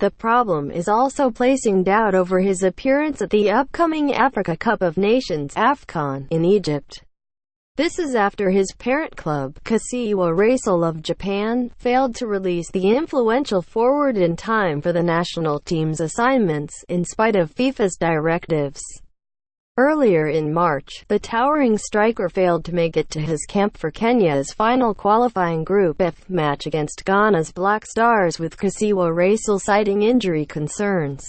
The problem is also placing doubt over his appearance at the upcoming Africa Cup of Nations (AFCON) in Egypt. This is after his parent club, Kasiwa Reysol of Japan, failed to release the influential forward in time for the national team's assignments, in spite of FIFA's directives. Earlier in March, the towering striker failed to make it to his camp for Kenya's final qualifying Group F match against Ghana's Black Stars, with Kasiwa Reysol citing injury concerns.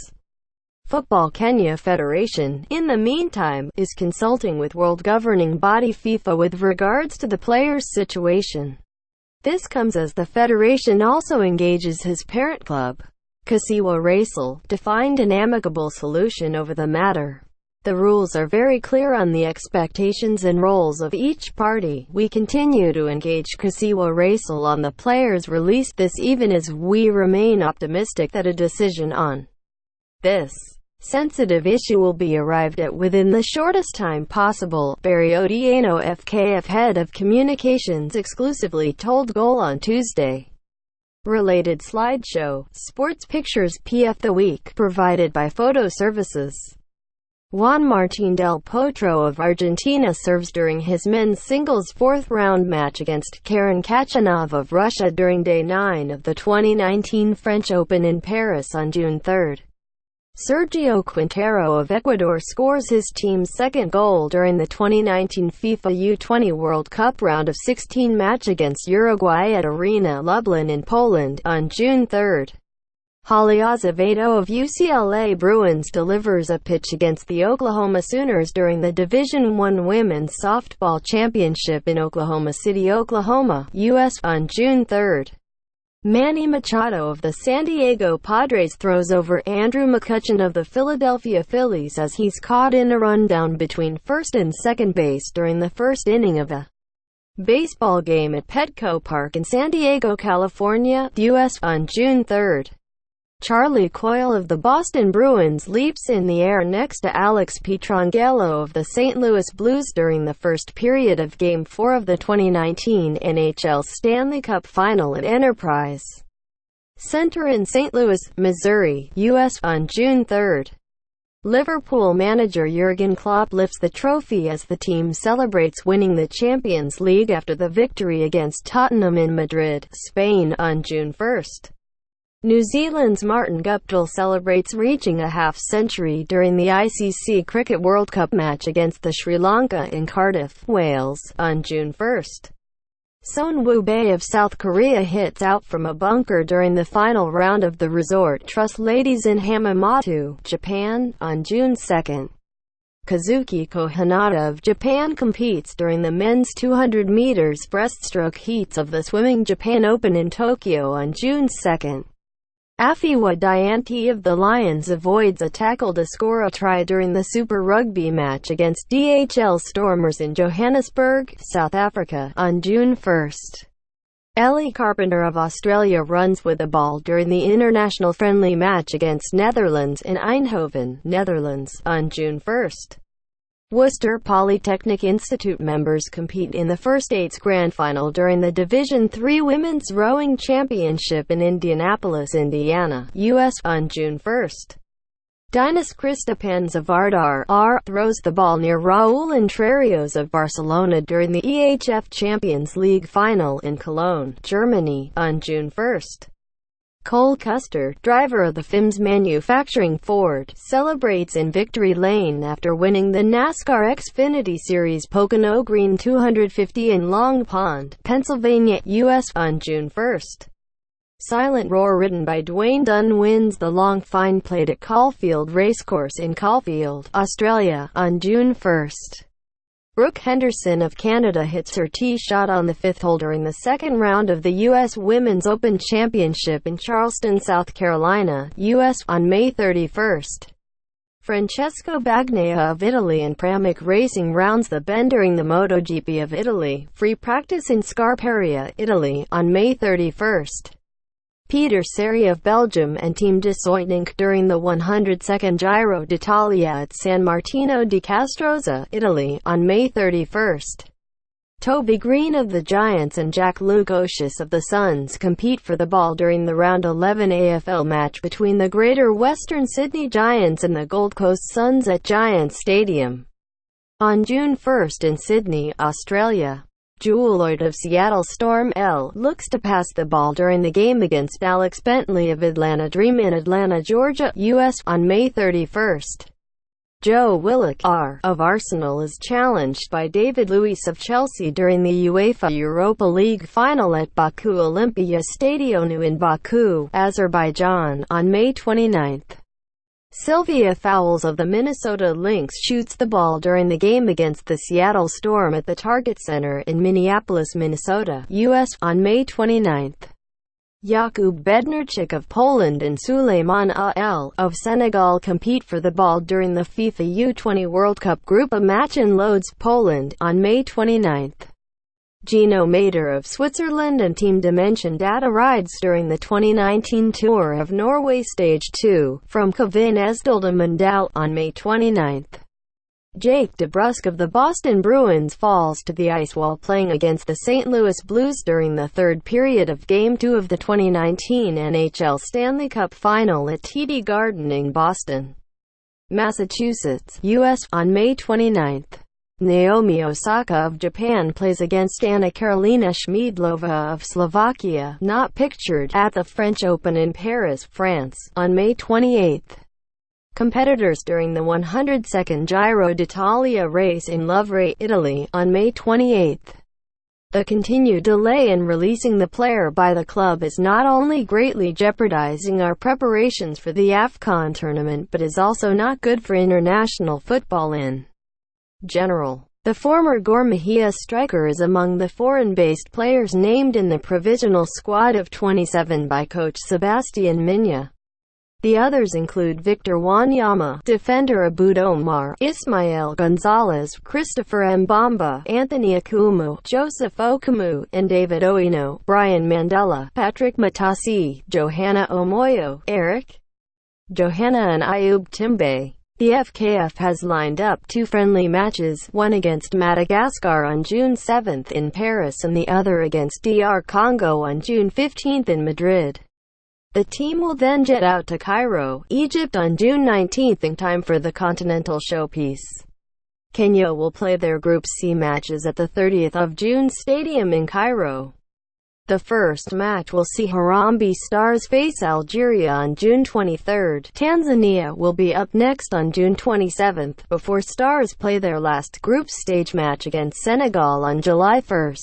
Football Kenya Federation, in the meantime, is consulting with world governing body FIFA with regards to the player's situation. This comes as the federation also engages his parent club, Kasiwa Reysol, to find an amicable solution over the matter. The rules are very clear on the expectations and roles of each party. We continue to engage Kasiwa Reysol on the player's release, this even as we remain optimistic that a decision on this sensitive issue will be arrived at within the shortest time possible, Barry Otieno, FKF head of communications, exclusively told Goal on Tuesday. Related slideshow, Sports Pictures PF The Week, provided by Photo Services. Juan Martín del Potro of Argentina serves during his men's singles fourth-round match against Karen Khachanov of Russia during Day 9 of the 2019 French Open in Paris on June 3. Sergio Quintero of Ecuador scores his team's second goal during the 2019 FIFA U20 World Cup round of 16 match against Uruguay at Arena Lublin in Poland on June 3. Holly Azevedo of UCLA Bruins delivers a pitch against the Oklahoma Sooners during the Division I Women's Softball Championship in Oklahoma City, Oklahoma, U.S. on June 3. Manny Machado of the San Diego Padres throws over Andrew McCutchen of the Philadelphia Phillies as he's caught in a rundown between first and second base during the first inning of a baseball game at Petco Park in San Diego, California, U.S. on June 3. Charlie Coyle of the Boston Bruins leaps in the air next to Alex Pietrangelo of the St. Louis Blues during the first period of Game 4 of the 2019 NHL Stanley Cup Final at Enterprise Center in St. Louis, Missouri, U.S. on June 3. Liverpool manager Jurgen Klopp lifts the trophy as the team celebrates winning the Champions League after the victory against Tottenham in Madrid, Spain on June 1. New Zealand's Martin Guptill celebrates reaching a half-century during the ICC Cricket World Cup match against the Sri Lanka in Cardiff, Wales, on June 1. Son Woo-bae of South Korea hits out from a bunker during the final round of the Resort Trust Ladies in Hamamatsu, Japan, on June 2. Kazuki Hanada of Japan competes during the men's 200 meters breaststroke heats of the Swimming Japan Open in Tokyo on June 2. Afiwa Dianti of the Lions avoids a tackle to score a try during the Super Rugby match against DHL Stormers in Johannesburg, South Africa, on June 1. Ellie Carpenter of Australia runs with the ball during the international friendly match against Netherlands in Eindhoven, Netherlands, on June 1. Worcester Polytechnic Institute members compete in the first eights grand final during the Division III Women's Rowing Championship in Indianapolis, Indiana, U.S. on June 1. Dinas Kristapans of Vardar throws the ball near Raúl Entrerrios of Barcelona during the EHF Champions League final in Cologne, Germany, on June 1. Cole Custer, driver of the FIMS manufacturing Ford, celebrates in victory lane after winning the NASCAR Xfinity Series Pocono Green 250 in Long Pond, Pennsylvania, U.S. on June 1. Silent Roar ridden by Dwayne Dunn wins the long fine plate at Caulfield Racecourse in Caulfield, Australia, on June 1. Brooke Henderson of Canada hits her tee shot on the fifth hole during the second round of the U.S. Women's Open Championship in Charleston, South Carolina, U.S., on May 31. Francesco Bagnaia of Italy and Pramac Racing rounds the bend during the MotoGP of Italy free practice in Scarperia, Italy, on May 31. Peter Seri of Belgium and Team Desoitink during the 102nd Giro d'Italia at San Martino di Castrosa, Italy, on May 31. Toby Green of the Giants and Jack Lukosius of the Suns compete for the ball during the Round 11 AFL match between the Greater Western Sydney Giants and the Gold Coast Suns at Giants Stadium on June 1 in Sydney, Australia. Jewel Lloyd of Seattle Storm L looks to pass the ball during the game against Alex Bentley of Atlanta Dream in Atlanta, Georgia, US, on May 31. Joe Willock R. of Arsenal is challenged by David Luiz of Chelsea during the UEFA Europa League final at Baku Olympia Stadionu in Baku, Azerbaijan, on May 29. Sylvia Fowles of the Minnesota Lynx shoots the ball during the game against the Seattle Storm at the Target Center in Minneapolis, Minnesota, US, on May 29. Jakub Bednarczyk of Poland and Suleiman Al of Senegal compete for the ball during the FIFA U20 World Cup Group A match in Lodz, Poland, on May 29. Gino Mader of Switzerland and Team Dimension Data rides during the 2019 Tour of Norway Stage 2, from Kvinnesdal to Mundal, on May 29. Jake DeBrusk of the Boston Bruins falls to the ice while playing against the St. Louis Blues during the third period of Game 2 of the 2019 NHL Stanley Cup Final at TD Garden in Boston, Massachusetts, US, on May 29. Naomi Osaka of Japan plays against Anna Karolina Schmiedlova of Slovakia, not pictured, at the French Open in Paris, France, on May 28. Competitors during the 102nd Giro d'Italia race in Louvre, Italy, on May 28. The continued delay in releasing the player by the club is not only greatly jeopardizing our preparations for the AFCON tournament but is also not good for international football in general. The former Gor Mahia striker is among the foreign-based players named in the provisional squad of 27 by coach Sebastian Migne. The others include Victor Wanyama, defender Aboud Omar, Ismael Gonzalez, Christopher Mbamba, Anthony Akumu, Joseph Okamu, and David Oino, Brian Mandela, Patrick Matasi, Johanna Omoyo, Eric Johanna and Ayub Timbe. The FKF has lined up two friendly matches, one against Madagascar on June 7 in Paris and the other against DR Congo on June 15 in Madrid. The team will then jet out to Cairo, Egypt on June 19 in time for the Continental Showpiece. Kenya will play their Group C matches at the 30th of June Stadium in Cairo. The first match will see Harambee Stars face Algeria on June 23. Tanzania will be up next on June 27, before Stars play their last group stage match against Senegal on July 1.